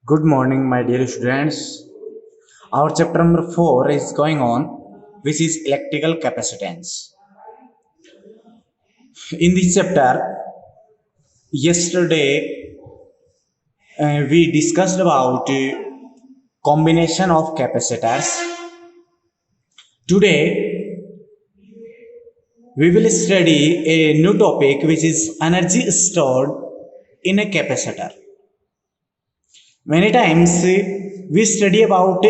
Good morning, my dear students. Our chapter number 4 is going on, which is electrical capacitance. In this chapter, yesterday we discussed about combination of capacitors. Today, we will study a new topic, which is energy stored in a capacitor. Many times we study about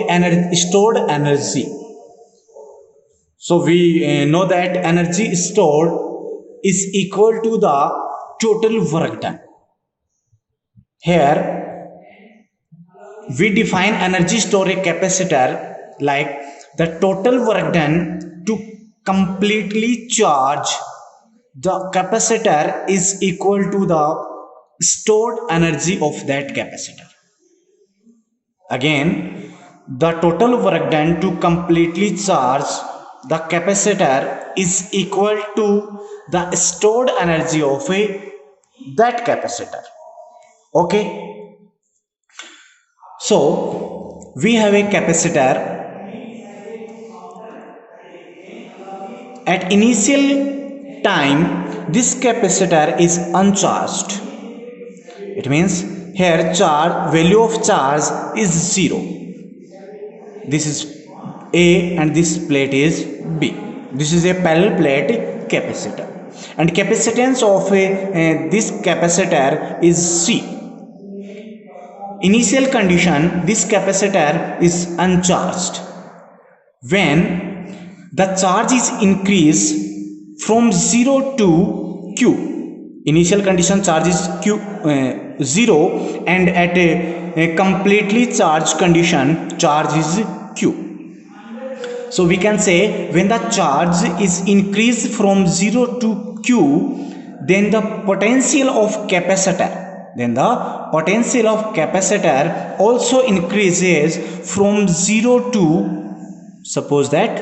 stored energy. So we know that energy stored is equal to the total work done. Here we define energy storage capacitor like the total work done to completely charge the capacitor is equal to the stored energy of that capacitor. Again, the total work done to completely charge the capacitor is equal to the stored energy of that capacitor. Okay, so we have a capacitor. At initial time, this capacitor is uncharged. It means here charge value of charge is 0. This is A and this plate is B. This is a parallel plate capacitor, and capacitance of this capacitor is C. Initial condition, this capacitor is uncharged. When the charge is increased from 0 to Q, initial condition charge is Q 0, and at a completely charged condition charge is Q. So we can say when the charge is increased from 0 to Q, then the potential of capacitor also increases from 0 to, suppose that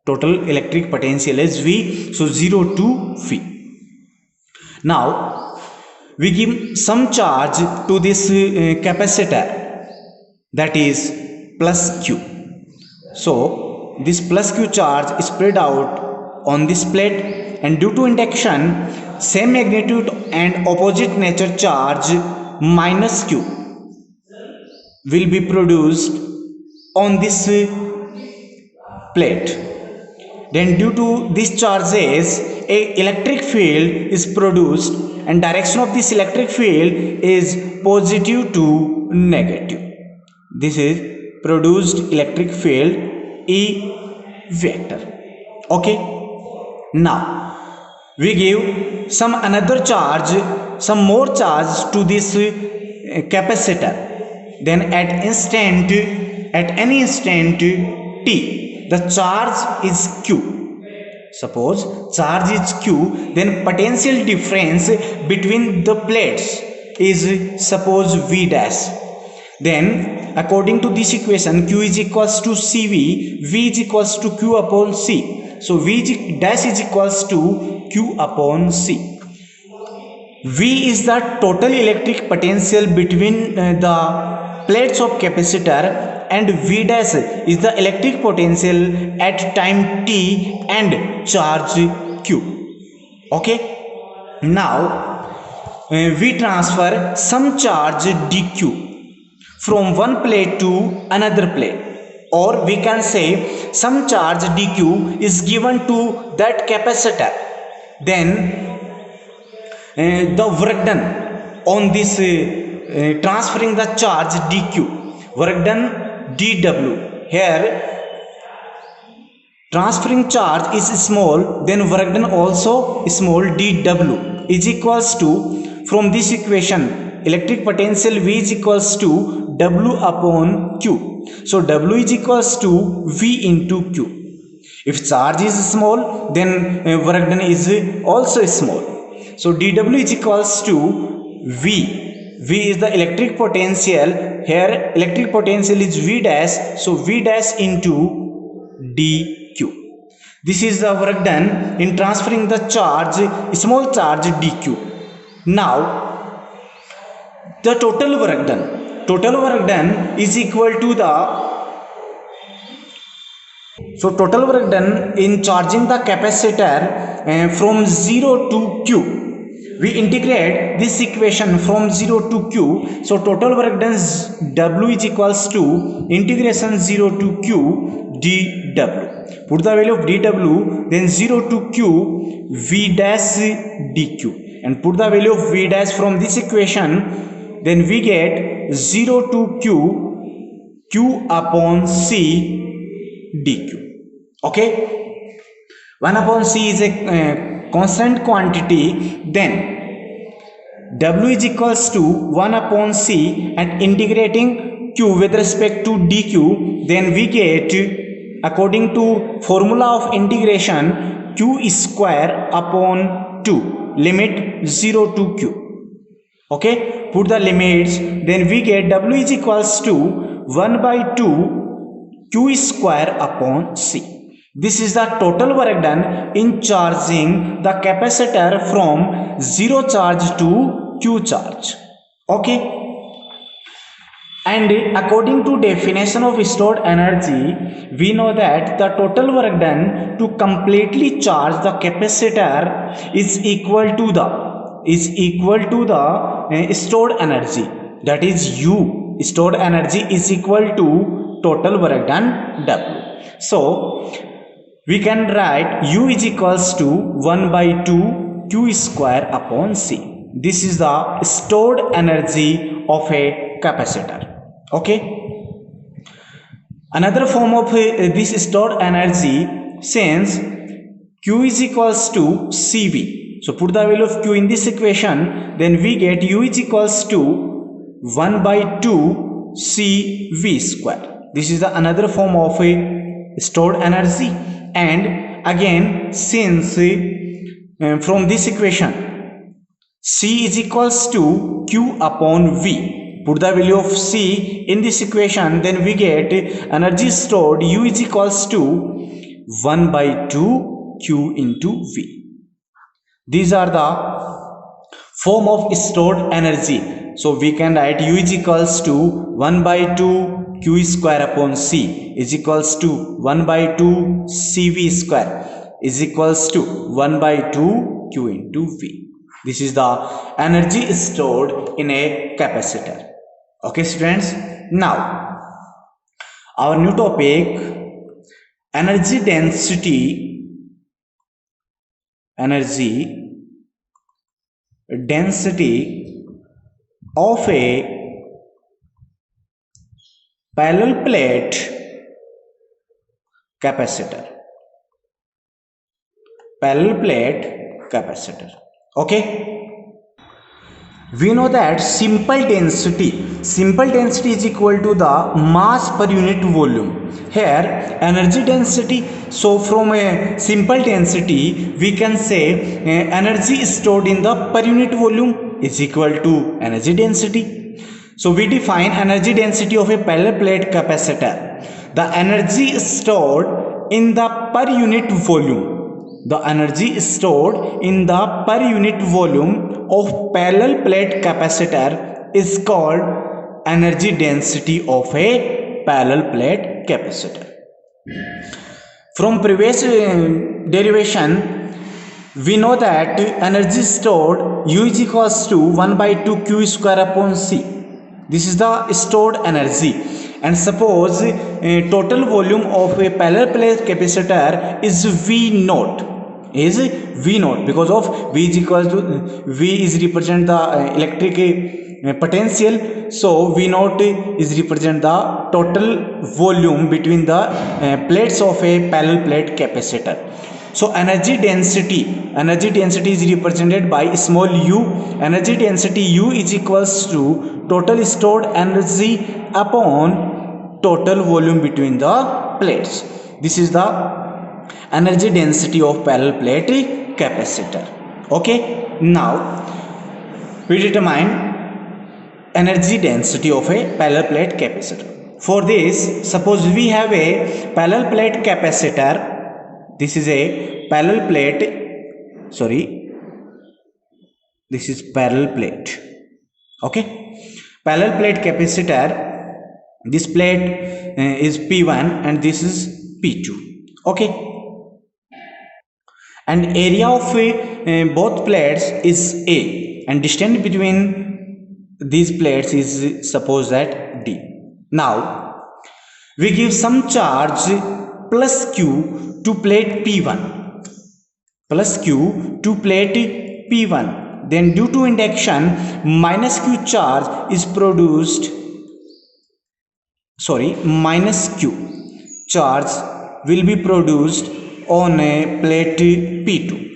total electric potential is V, so 0 to V. Now we give some charge to this capacitor, that is plus Q. So this plus Q charge is spread out on this plate, and due to induction, same magnitude and opposite nature charge minus Q will be produced on this plate. Then due to these charges, a electric field is produced, and direction of this electric field is positive to negative. This is produced electric field E vector. Okay, now we give some more charge to this capacitor. Then at any instant t, the charge is Q. Suppose charge is Q, then potential difference between the plates is suppose V dash. Then according to this equation, Q is equals to CV, V is equals to Q upon C. So V dash is equals to Q upon C. V is the total electric potential between the plates of capacitor, and V dash is the electric potential at time t and charge Q. Okay, now we transfer some charge dq from one plate to another plate, or we can say some charge dq is given to that capacitor. Then the work done on this transferring the charge dq, work done dw. Here transferring charge is small, then work done also small, dw is equals to, from this equation, electric potential V is equals to W upon Q. So W is equals to V into Q. If charge is small, then work done is also small. So dW is equals to V. V is the electric potential. Here electric potential is V dash, so V dash into dQ. This is the work done in transferring the charge, small charge dQ. Now the total work done total work done is equal to the, so total work done in charging the capacitor from 0 to q. We integrate this equation from 0 to q. So total work done is w is equals to integration 0 to q dw. Put the value of dw, then 0 to q v dash dq, and put the value of v dash from this equation, then we get 0 to q q upon c dq. Okay, 1 upon c is a constant quantity, then w is equals to 1 upon c, and integrating q with respect to dq, then we get, according to formula of integration, q square upon 2, limit 0 to q. Okay, put the limits, then we get w is equals to 1 by 2 q square upon c. This is the total work done in charging the capacitor from 0 charge to q charge. Okay, and according to definition of stored energy, we know that the total work done to completely charge the capacitor is equal to the stored energy, that is u. Stored energy is equal to total work done w. So we can write u is equals to 1 by 2 q square upon c. This is the stored energy of a capacitor. Okay, another form of this stored energy, since q is equals to cv, so put the value of q in this equation, then we get u is equals to 1 by 2 cv square. This is the another form of a stored energy. And again, since from this equation c is equals to q upon v, put the value of c in this equation, then we get energy stored u is equals to 1 by 2 q into v. These are the form of stored energy. So we can write u is equals to 1 by 2 q square upon c is equals to 1 by 2 cv square is equals to 1 by 2 q into v. This is the energy stored in a capacitor. Okay students, now our new topic, energy density of a parallel plate capacitor. Okay, we know that simple density is equal to the mass per unit volume. Here energy density, so from a simple density we can say energy stored in the per unit volume is equal to energy density. So we define energy density of a parallel plate capacitor. The energy stored in the per unit volume. The energy stored in the per unit volume of parallel plate capacitor is called energy density of a parallel plate capacitor. From previous derivation, we know that energy stored u is equals to 1 by 2 q square upon c. This is the stored energy, and suppose total volume of a parallel plate capacitor is v naught, because of v is equal to v is represent the electric potential, so v naught is represent the total volume between the plates of a parallel plate capacitor. So energy density is represented by small u. Energy density u is equals to total stored energy upon total volume between the plates. This is the energy density of parallel plate capacitor. Okay, now we determine energy density of a parallel plate capacitor. For this, suppose we have a parallel plate capacitor. This is a parallel plate, this is parallel plate. Okay, Parallel plate capacitor, this plate is P1 and this is P2. Okay, and area of both plates is A, and distance between these plates is suppose that D. Now we give some charge plus Q to plate P1, plus Q to plate P1. Then due to induction, minus Q charge is produced, minus Q charge will be produced on a plate P2.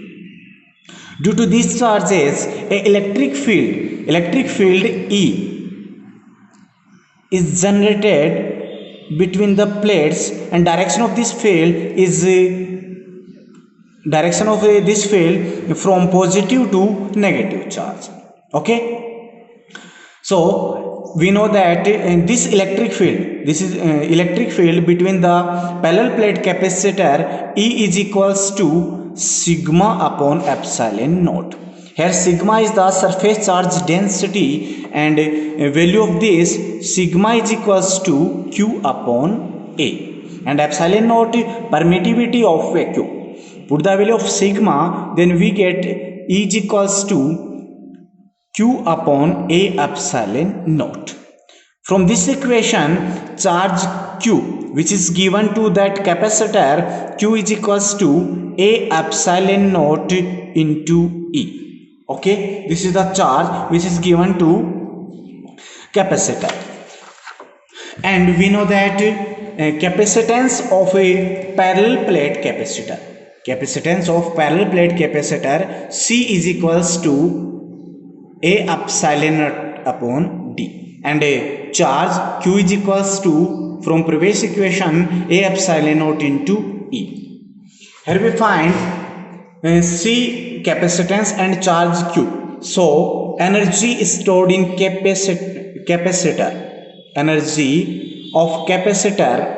Due to these charges, a electric field E is generated between the plates, and direction of this field is from positive to negative charge. Okay, so we know that this is electric field between the parallel plate capacitor E is equals to sigma upon epsilon naught. Here sigma is the surface charge density, and value of this sigma is equals to Q upon A, and epsilon naught permittivity of vacuum. Put the value of sigma, then we get E is equals to Q upon A epsilon naught. From this equation, charge Q which is given to that capacitor, Q is equals to A epsilon naught into E. Okay, this is the charge which is given to capacitor. And we know that capacitance of a parallel plate capacitor, C is equals to A epsilon naught upon D, and a charge Q is equals to, from previous equation, A epsilon naught into E. Here we find C capacitance and charge Q. So energy stored in capacitor, energy of capacitor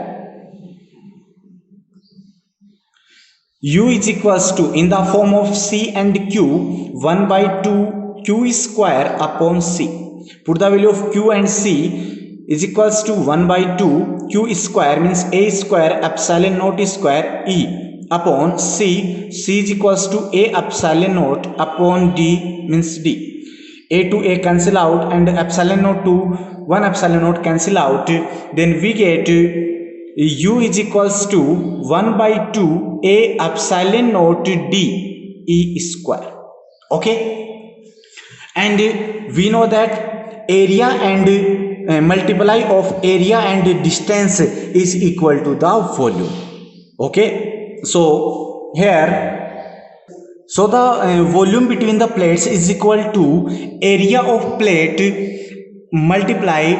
U is equals to, in the form of C and Q, 1 by 2 Q square upon C. Put the value of Q and C is equals to 1 by 2 Q square means A square epsilon naught square E upon C. C is equals to A epsilon naught upon D means D. A to A cancel out, and epsilon naught to 1 epsilon naught cancel out. Then we get U is equals to 1 by 2 A epsilon naught D E square. Okay, and we know that area and multiply of area and distance is equal to the volume. Okay, so here, so the volume between the plates is equal to area of plate multiply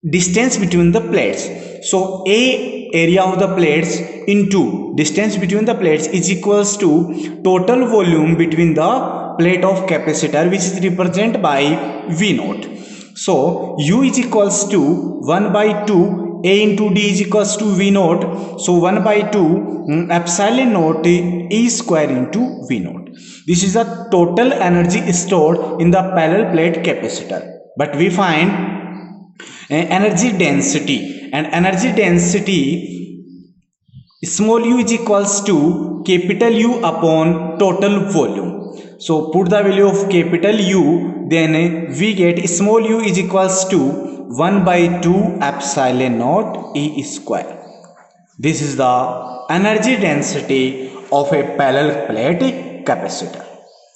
distance between the plates. So area of the plates into distance between the plates is equals to total volume between the plate of capacitor, which is represented by V naught. So U is equals to 1 by 2 A into D is equals to V naught. So 1 by 2 epsilon naught E square into V naught. This is the total energy stored in the parallel plate capacitor. But we find energy density, and energy density small u is equals to capital U upon total volume. So put the value of capital U, then we get small u is equals to 1 by 2 epsilon naught E square. This is the energy density of a parallel plate capacitor.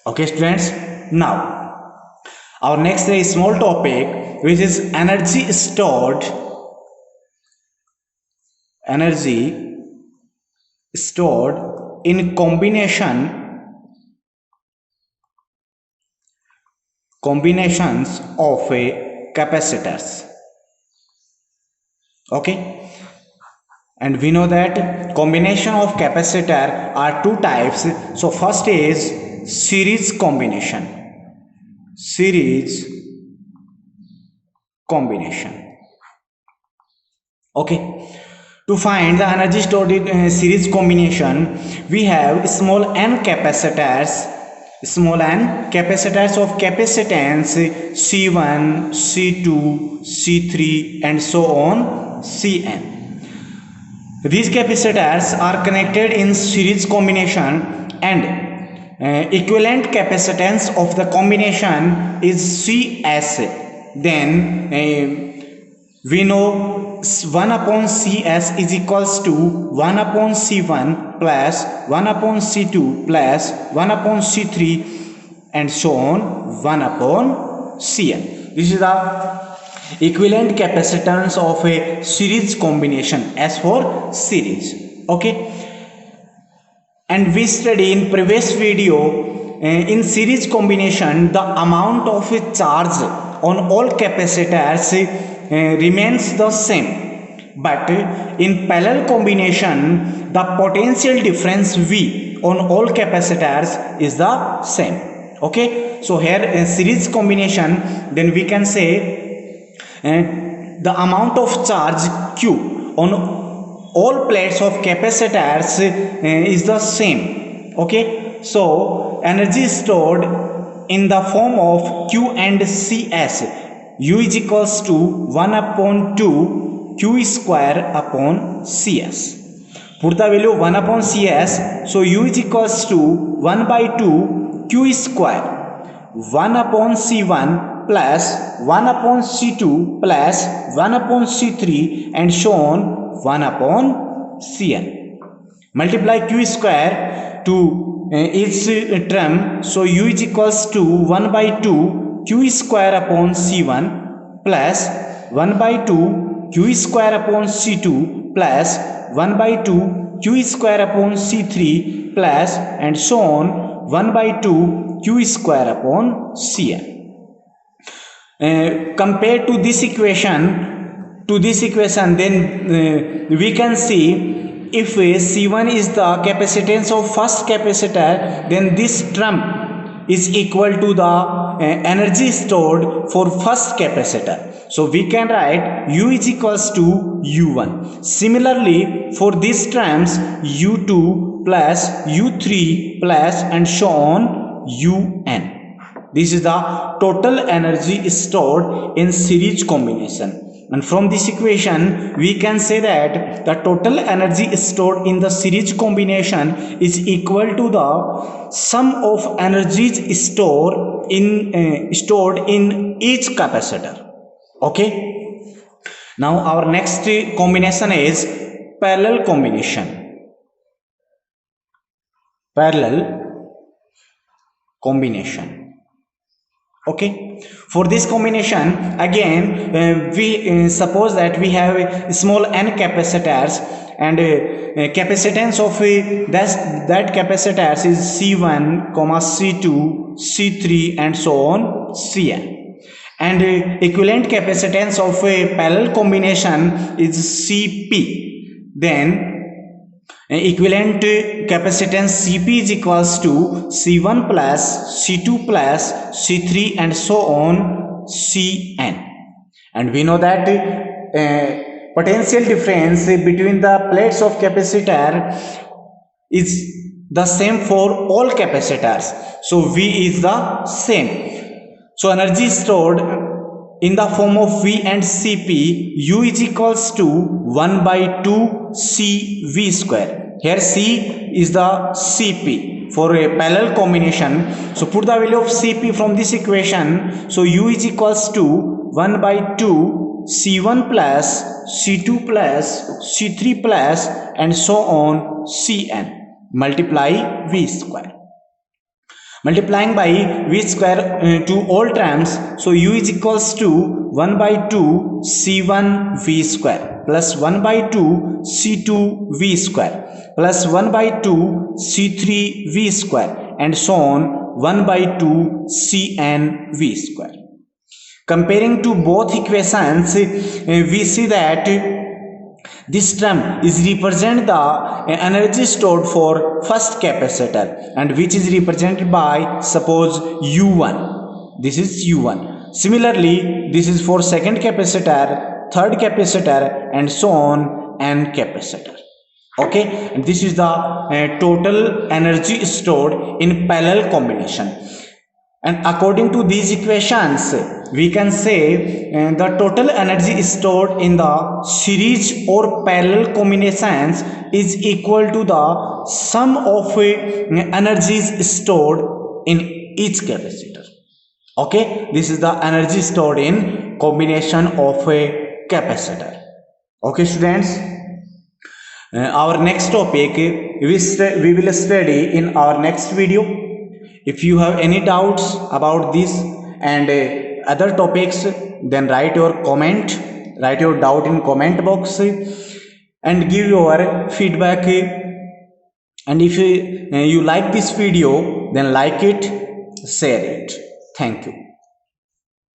Okay students, now our next very small topic, which is energy stored in combinations of a capacitors. Okay, and we know that combination of capacitor are two types. So first is series combination. Okay, to find the energy stored in series combination, we have small n capacitors small n capacitors of capacitance C1, C2, C3 and so on Cn. These capacitors are connected in series combination and equivalent capacitance of the combination is Cs. Then we know 1 upon Cs is equals to 1 upon C1 plus 1 upon C2 plus 1 upon C3 and so on 1 upon Cn. This is the equivalent capacitance of a series combination as for series. Okay, and we studied in previous video in series combination the amount of a charge on all capacitors remains the same, but in parallel combination the potential difference V on all capacitors is the same. Okay, so here in series combination then we can say the amount of charge Q on all plates of capacitors is the same. Okay, so energy stored in the form of Q and Cs, U is equals to 1 upon 2 Q square upon Cs. Put the value 1 upon Cs, so U is equals to 1 by 2 Q square 1 upon C1 plus 1 upon C2 plus 1 upon C3 and so on 1 upon Cn. Multiply Q square to each term, so U is equals to 1 by 2 Q square upon C1 plus 1 by 2 Q square upon C2 plus 1 by 2 Q square upon C3 plus and so on 1 by 2 Q square upon Cn. Compared to this equation, then we can see if C1 is the capacitance of first capacitor, then this term is equal to the energy stored for first capacitor. So we can write U is equals to U1. Similarly, for these terms U2 plus U3 plus and so on Un. This is the total energy stored in series combination. And from this equation we can say that the total energy stored in the series combination is equal to the sum of energies stored in each capacitor. Okay, now our next combination is parallel combination. Okay, for this combination again we suppose that we have small n capacitors and capacitance of that capacitors is C1, C2, C3 and so on Cn, and equivalent capacitance of a parallel combination is Cp. Then equivalent capacitance Cp is equals to C1 plus C2 plus C3 and so on Cn. And we know that potential difference between the plates of capacitor is the same for all capacitors, so V is the same. So energy stored in the form of V and Cp, U is equals to 1 by 2 Cv square. Here C is the Cp for a parallel combination. So put the value of Cp from this equation. So U is equals to 1 by 2 C1 plus C2 plus C3 plus and so on Cn. Multiply V square. Multiplying by V square to all terms, so U is equals to 1 by 2 C1 V square plus 1 by 2 C2 V square plus 1 by 2 C3 V square and so on 1 by 2 Cn V square. Comparing to both equations, we see that this term is represent the energy stored for first capacitor and which is represented by suppose U1. This is U1. Similarly, this is for second capacitor, third capacitor and so on n capacitor. Okay, and this is the total energy stored in parallel combination. And according to these equations, we can say the total energy stored in the series or parallel combinations is equal to the sum of energies stored in each capacitor. Okay, this is the energy stored in combination of a capacitor. Okay, students. Our next topic we will study in our next video. If you have any doubts about this and other topics, then write your doubt in comment box and give your feedback. And if you like this video, then like it, share it. Thank you.